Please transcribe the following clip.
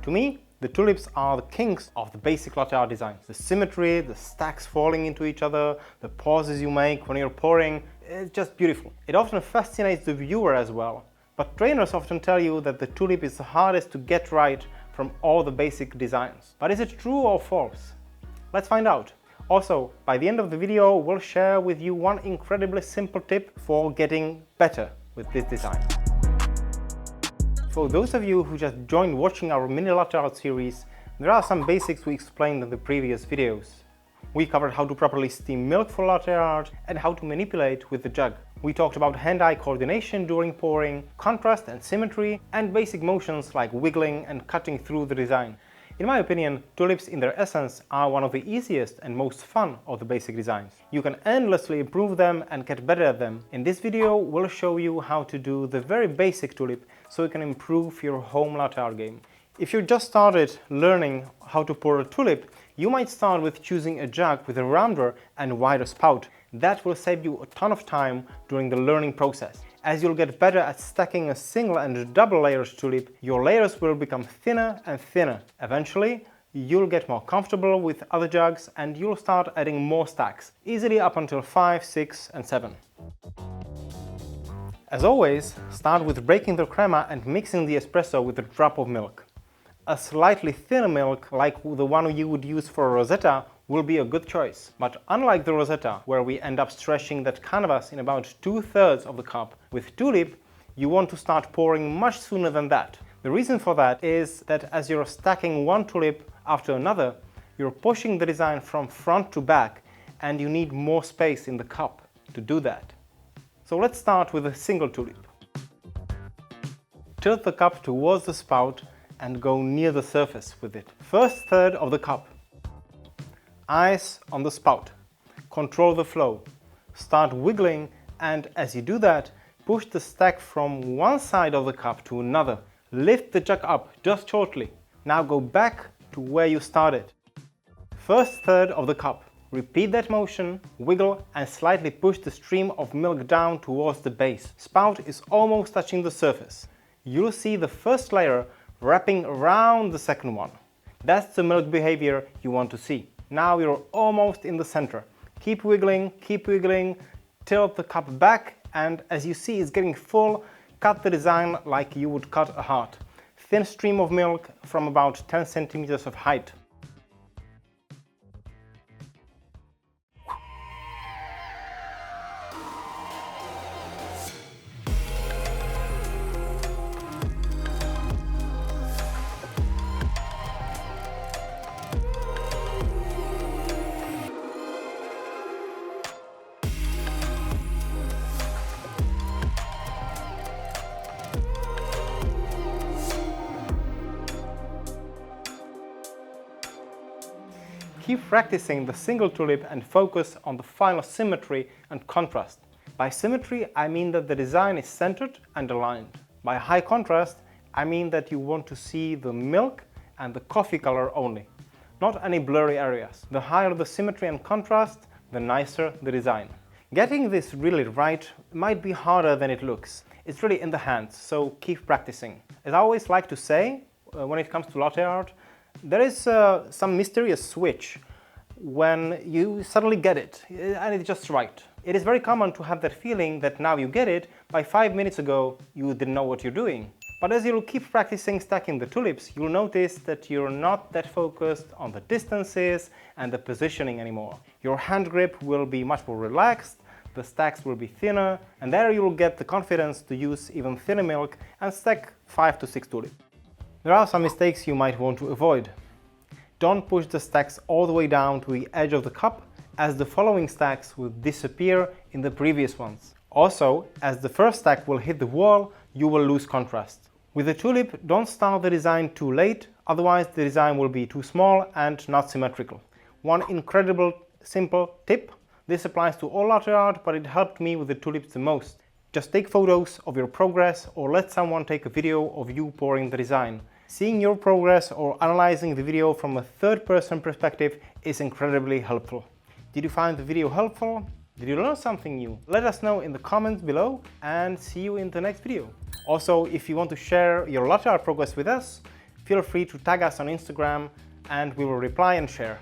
To me, the tulips are the kings of the basic latte art design. The symmetry, the stacks falling into each other, the pauses you make when you're pouring, it's just beautiful. It often fascinates the viewer as well. But trainers often tell you that the tulip is the hardest to get right from all the basic designs. But is it true or false? Let's find out. Also, by the end of the video, we'll share with you one incredibly simple tip for getting better with this design. For those of you who just joined watching our mini latte art series, there are some basics we explained in the previous videos. We covered how to properly steam milk for latte art and how to manipulate with the jug. We talked about hand-eye coordination during pouring, contrast and symmetry, and basic motions like wiggling and cutting through the design. In my opinion, tulips in their essence are one of the easiest and most fun of the basic designs. You can endlessly improve them and get better at them. In this video, we'll show you how to do the very basic tulip so you can improve your home latte art game. If you just started learning how to pour a tulip, you might start with choosing a jug with a rounder and wider spout. That will save you a ton of time during the learning process. As you'll get better at stacking a single and double layers tulip, your layers will become thinner and thinner. Eventually, you'll get more comfortable with other jugs and you'll start adding more stacks, easily up until 5, 6 and 7. As always, start with breaking the crema and mixing the espresso with a drop of milk. A slightly thinner milk, like the one you would use for a rosetta, will be a good choice. But unlike the rosetta, where we end up stretching that canvas in about 2/3 of the cup, with tulip, you want to start pouring much sooner than that. The reason for that is that as you're stacking one tulip after another, you're pushing the design from front to back, and you need more space in the cup to do that. So let's start with a single tulip. Tilt the cup towards the spout and go near the surface with it. First third of the cup. Eyes on the spout. Control the flow. Start wiggling, and as you do that, push the stack from one side of the cup to another. Lift the jug up just shortly. Now go back to where you started. First third of the cup. Repeat that motion, wiggle and slightly push the stream of milk down towards the base. Spout is almost touching the surface. You'll see the first layer wrapping around the second one. That's the milk behavior you want to see. Now you're almost in the center. Keep wiggling, tilt the cup back, and as you see it's getting full, cut the design like you would cut a heart. Thin stream of milk from about 10 centimeters of height. Keep practicing the single tulip and focus on the final symmetry and contrast. By symmetry, I mean that the design is centered and aligned. By high contrast, I mean that you want to see the milk and the coffee color only, not any blurry areas. The higher the symmetry and contrast, the nicer the design. Getting this really right might be harder than it looks. It's really in the hands, so keep practicing. As I always like to say, when it comes to latte art, there is some mysterious switch when you suddenly get it, and it's just right. It is very common to have that feeling that now you get it, by 5 minutes ago you didn't know what you're doing. But as you'll keep practicing stacking the tulips, you'll notice that you're not that focused on the distances and the positioning anymore. Your hand grip will be much more relaxed, the stacks will be thinner, and there you'll get the confidence to use even thinner milk and stack 5 to 6 tulips. There are some mistakes you might want to avoid. Don't push the stacks all the way down to the edge of the cup, as the following stacks will disappear in the previous ones. Also, as the first stack will hit the wall, you will lose contrast. With the tulip, don't start the design too late, otherwise the design will be too small and not symmetrical. One incredible simple tip, this applies to all latte art, but it helped me with the tulips the most. Just take photos of your progress or let someone take a video of you pouring the design. Seeing your progress or analyzing the video from a third-person perspective is incredibly helpful. Did you find the video helpful? Did you learn something new? Let us know in the comments below and see you in the next video. Also, if you want to share your latte art progress with us, feel free to tag us on Instagram and we will reply and share.